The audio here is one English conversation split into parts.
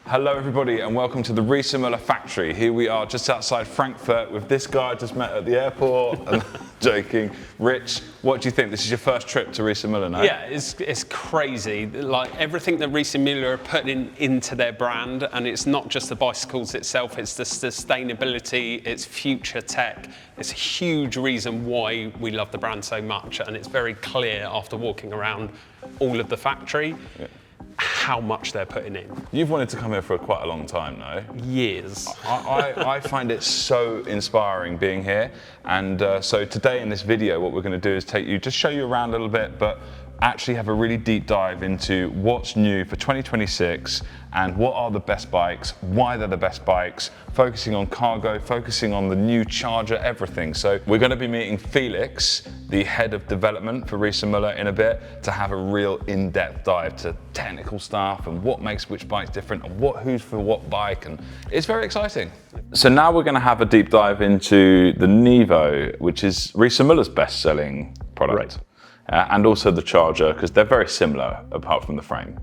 Hello everybody and welcome to the Riese Müller factory. Here we are just outside Frankfurt with this guy I just met at the airport. And joking. Rich, what do you think? This is your first trip to Riese Müller, no? Yeah, it's crazy. Like everything that Riese Müller are putting into their brand, and it's not just the bicycles itself, it's the sustainability, it's future tech. It's a huge reason why we love the brand so much, and it's very clear after walking around all of the factory. Yeah. How much they're putting in. You've wanted to come here for quite a long time, no? Years. I find it so inspiring being here, and so today in this video what we're going to do is just show you around a little bit, but actually have a really deep dive into what's new for 2026 and what are the best bikes, why they're the best bikes, focusing on cargo, focusing on the new Charger, everything. So we're going to be meeting Felix, the head of development for Riese Müller, in a bit to have a real in-depth dive to technical stuff and what makes which bikes different and who's for what bike, and it's very exciting. So now we're going to have a deep dive into the Nevo, which is Riese Müller's best-selling product. Right. And also the Charger, because they're very similar apart from the frame.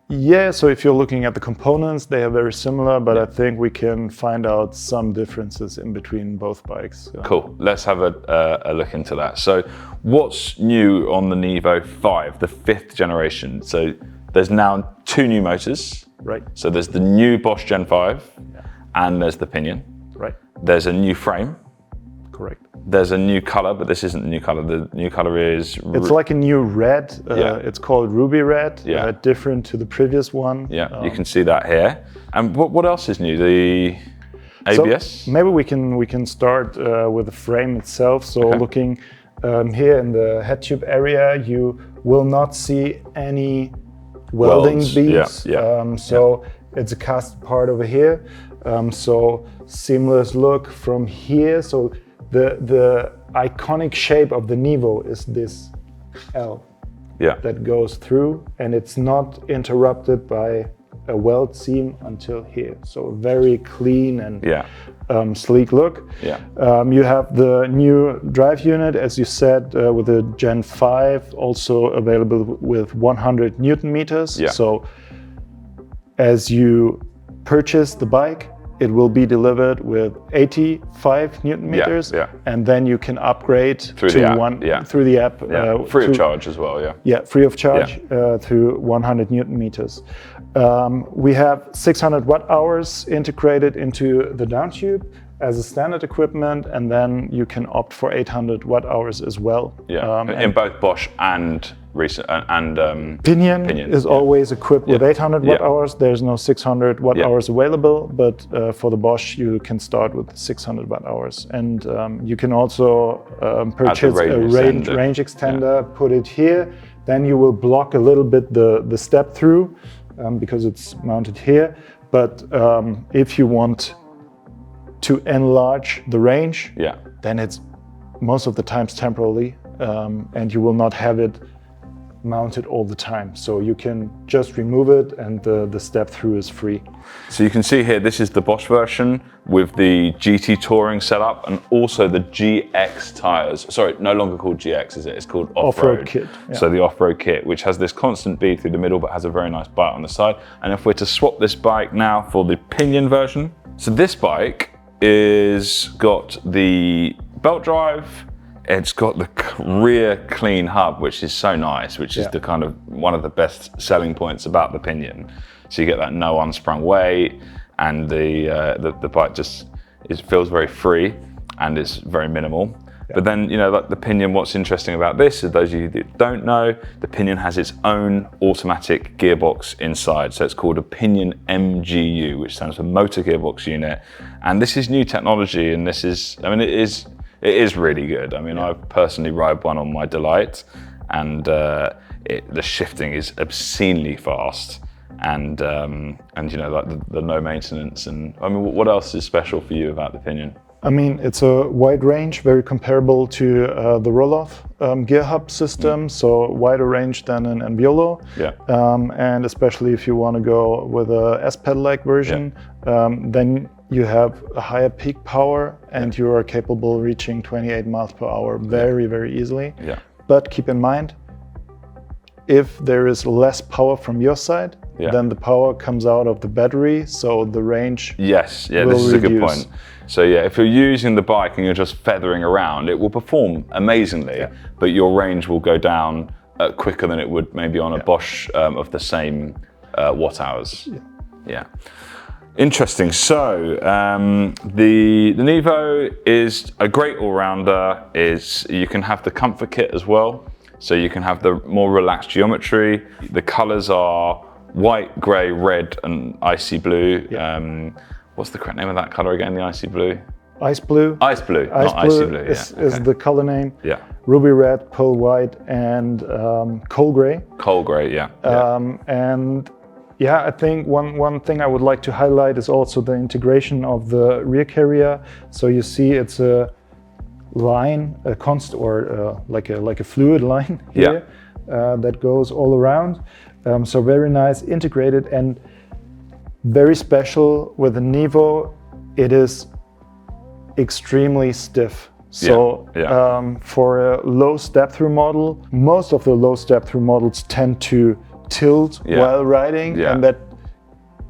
Yeah, so if you're looking at the components, they are very similar, but I think we can find out some differences in between both bikes. Cool, let's have a look into that. So what's new on the NEVO5, the 5th generation? So there's now 2 new motors. Right. So there's the new Bosch Gen 5, and there's the Pinion. Right. There's a new frame. Correct. There's a new color, but this isn't the new color. The new color is... It's like a new red. It's called Ruby Red, different to the previous one. Yeah, you can see that here. And what else is new? The ABS? So maybe we can start with the frame itself. So looking here in the head tube area, you will not see any welding beads. It's a cast part over here. So seamless look from here. So the iconic shape of the Nevo is this L that goes through, and it's not interrupted by a weld seam until here. So a very clean and sleek look. You have the new drive unit, as you said, with the Gen 5, also available with 100 Newton meters. So as you purchase the bike, it will be delivered with 85 Newton meters, and then you can upgrade through the app. Free of charge as well, free of charge to 100 Newton meters. We have 600 watt-hours integrated into the down tube as a standard equipment, and then you can opt for 800 watt-hours as well. In both Bosch and Pinion is always equipped with 800 watt-hours. There's no 600 watt-hours available, but for the Bosch you can start with 600 watt-hours. And you can also purchase a range extender, put it here. Then you will block a little bit the step through because it's mounted here. But if you want to enlarge the range, then it's most of the times temporarily, and you will not have it mounted all the time. So you can just remove it and the step through is free. So you can see here, this is the Bosch version with the GT Touring setup and also the GX tires. Sorry, no longer called GX, is it? It's called Off-Road kit. So the Off-Road kit, which has this constant bead through the middle but has a very nice bite on the side. And if we're to swap this bike now for the Pinion version, so this bike is got the belt drive, it's got the rear clean hub, which is so nice, which is the kind of one of the best selling points about the Pinion. So you get that no unsprung weight, and the bike feels very free and it's very minimal. But then, like the Pinion, what's interesting about this is, those of you that don't know, the Pinion has its own automatic gearbox inside. So it's called a Pinion MGU, which stands for Motor Gearbox Unit. And this is new technology, and this is, it is really good. I personally ride one on my Delight, and the shifting is obscenely fast. And like the no maintenance, and what else is special for you about the Pinion? It's a wide range, very comparable to the roll-off gear hub system, so wider range than an Enviolo. And especially if you want to go with a S-pedal-like version, then you have a higher peak power and you are capable of reaching 28 miles per hour very, very easily. But keep in mind, if there is less power from your side, then the power comes out of the battery, so the range Yes, yeah, will this is reduce. a good point. So yeah, if you're using the bike and you're just feathering around, it will perform amazingly, but your range will go down quicker than it would maybe on a Bosch of the same watt hours. Yeah. Interesting. So the Nevo is a great all-rounder. You can have the comfort kit as well. So you can have the more relaxed geometry. The colors are white, gray, red, and icy blue. What's the correct name of that color again? The icy blue? Ice blue. Ice blue, Ice not blue icy blue. is the color name. Yeah. Ruby red, pearl white, and coal gray. Coal gray, yeah. And yeah, I think one thing I would like to highlight is also the integration of the rear carrier. So you see it's a line, a constant, or like a fluid line here that goes all around. So very nice, integrated, and very special with the Nevo. It is extremely stiff. So for a low step-through model, most of the low step-through models tend to tilt while riding, and that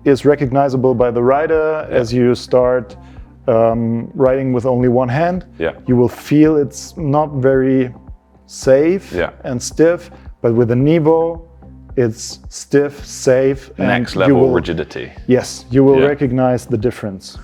is recognizable by the rider as you start riding with only one hand. You will feel it's not very safe and stiff, but with the Nevo, it's stiff, safe, next level rigidity. Yes, you will recognize the difference.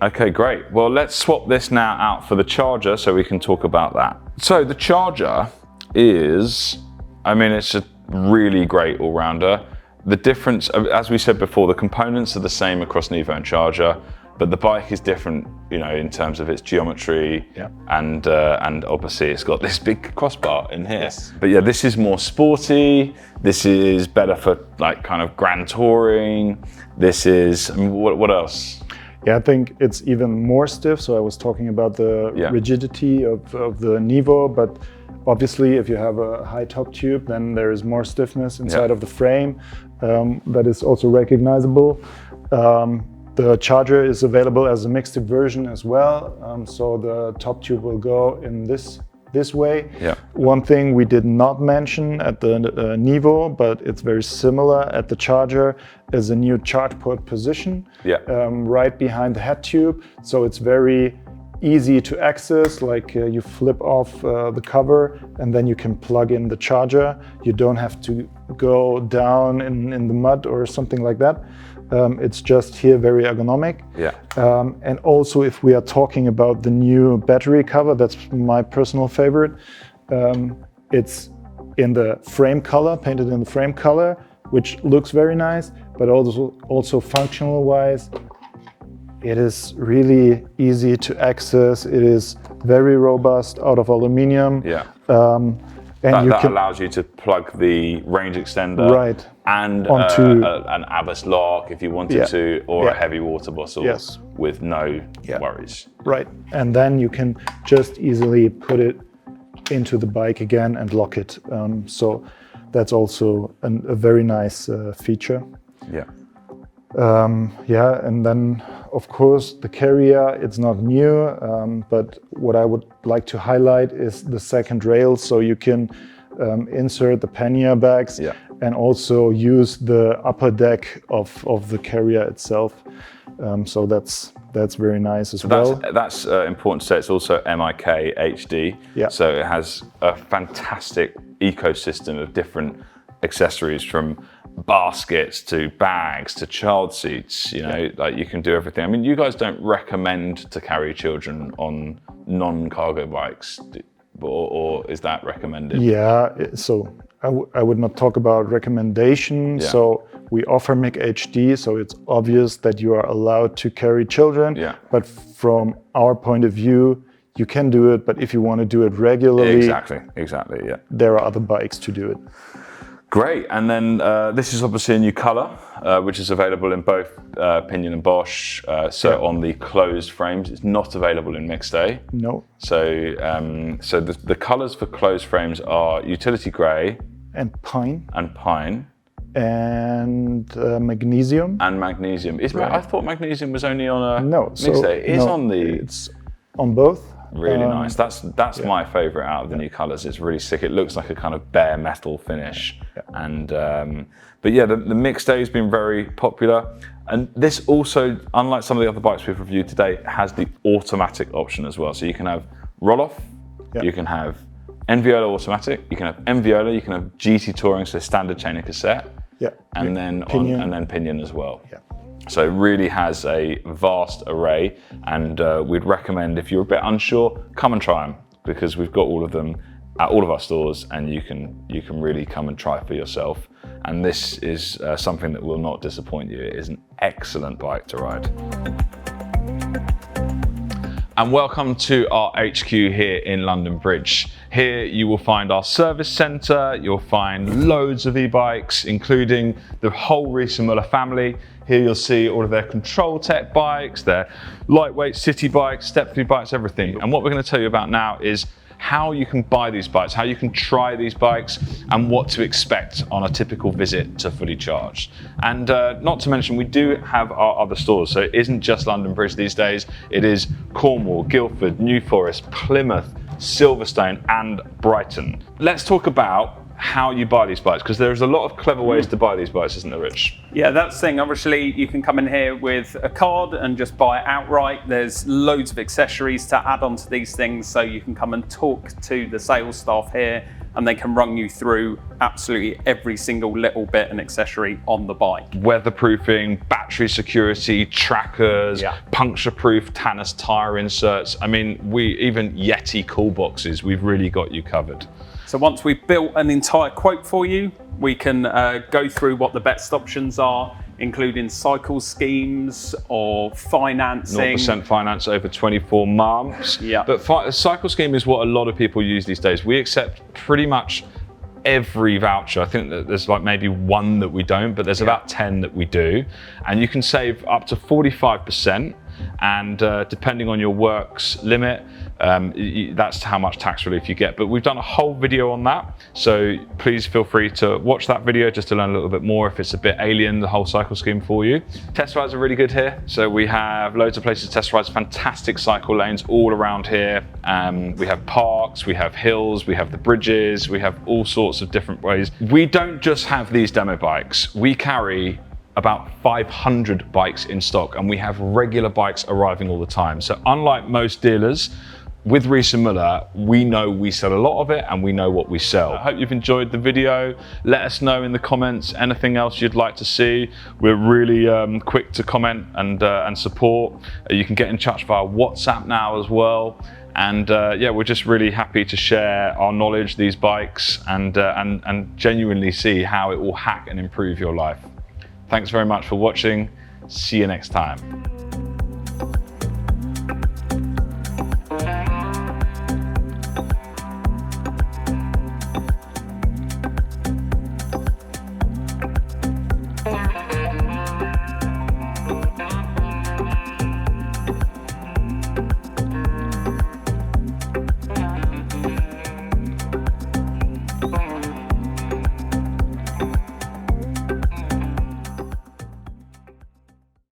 Okay, great. Well, let's swap this now out for the Charger so we can talk about that. So the Charger is, I mean, it's a really great all-rounder. The difference, as we said before, the components are the same across Nevo and Charger, but the bike is different, you know, in terms of its geometry, and obviously it's got this big crossbar in here. But yeah, this is more sporty. This is better for like kind of grand touring. This is, I mean, what else? Yeah, I think it's even more stiff. So I was talking about the rigidity of the Nevo, but obviously if you have a high top tube, then there is more stiffness inside of the frame that is also recognizable. The Charger is available as a mixed version as well. So the top tube will go in this way. One thing we did not mention at the Nevo, but it's very similar at the Charger, is a new charge port position right behind the head tube. So it's very easy to access, like you flip off the cover and then you can plug in the charger. You don't have to go down in the mud or something like that. It's just here very ergonomic. And also if we are talking about the new battery cover, that's my personal favorite. It's in the frame color, painted in the frame color, which looks very nice, but also functional wise, it is really easy to access. It is very robust, out of aluminium. And that allows you to plug the range extender and onto an ABS lock if you wanted to, or a heavy water bottle with no worries. And then you can just easily put it into the bike again and lock it. So that's also a very nice feature. And then of course the carrier, it's not new, but what I would like to highlight is the second rail, so you can insert the pannier bags and also use the upper deck of the carrier itself. So that's very nice as well. That's important to say. It's also MIK HD, so it has a fantastic ecosystem of different accessories, from baskets to bags to child seats, you know, like you can do everything. I mean, you guys don't recommend to carry children on non-cargo bikes, or is that recommended? So I would not talk about recommendation. So we offer MIK HD, so it's obvious that you are allowed to carry children, but from our point of view, you can do it, but if you want to do it regularly, there are other bikes to do it. Great, and then this is obviously a new color, which is available in both Pinion and Bosch. On the closed frames, it's not available in mixed A. No. So the colors for closed frames are utility gray and pine and magnesium. I thought magnesium was only on a mixed A. It's on the. It's on both. Really nice. That's my favorite out of the new colors. It's really sick. It looks like a kind of bare metal finish. And but yeah, the mixed day has been very popular. And this also, unlike some of the other bikes we've reviewed today, has the automatic option as well. So you can have roll-off, you can have NVOLA automatic, you can have NVOLA, you can have GT Touring, so standard chain and cassette, and then Pinion as well. So it really has a vast array, and we'd recommend, if you're a bit unsure, come and try them, because we've got all of them at all of our stores, and you can really come and try for yourself. And this is something that will not disappoint you. It is an excellent bike to ride. And welcome to our HQ here in London Bridge. Here you will find our service centre, you'll find loads of e-bikes, including the whole Riese Müller family. Here you'll see all of their control tech bikes, their lightweight city bikes, step-free bikes, everything. And what we're going to tell you about now is how you can buy these bikes, how you can try these bikes, and what to expect on a typical visit to Fully Charged. And not to mention, we do have our other stores, so it isn't just London Bridge these days. It is Cornwall, Guildford, New Forest, Plymouth, Silverstone, and Brighton. Let's talk about how you buy these bikes, because there's a lot of clever ways to buy these bikes, isn't there, Rich? Yeah, that's the thing. Obviously, you can come in here with a card and just buy it outright. There's loads of accessories to add on to these things, so you can come and talk to the sales staff here, and they can run you through absolutely every single little bit and accessory on the bike. Weatherproofing, battery security, trackers, puncture-proof Tannis tyre inserts. I mean, even Yeti cool boxes, we've really got you covered. So once we've built an entire quote for you, we can go through what the best options are, including cycle schemes or financing. 0% finance over 24 months. But a cycle scheme is what a lot of people use these days. We accept pretty much every voucher. I think that there's like maybe one that we don't, but there's about 10 that we do. And you can save up to 45%. And depending on your works limit, that's how much tax relief you get. But we've done a whole video on that, so please feel free to watch that video just to learn a little bit more if it's a bit alien, the whole cycle scheme for you. Test rides are really good here, so we have loads of places to test rides, fantastic cycle lanes all around here. We have parks, we have hills, we have the bridges, we have all sorts of different ways. We don't just have these demo bikes, we carry about 500 bikes in stock, and we have regular bikes arriving all the time. So unlike most dealers, with Riese Müller, we know we sell a lot of it and we know what we sell. I hope you've enjoyed the video. Let us know in the comments anything else you'd like to see. We're really quick to comment and support. You can get in touch via WhatsApp now as well. And yeah, we're just really happy to share our knowledge, these bikes, and genuinely see how it will hack and improve your life. Thanks very much for watching. See you next time.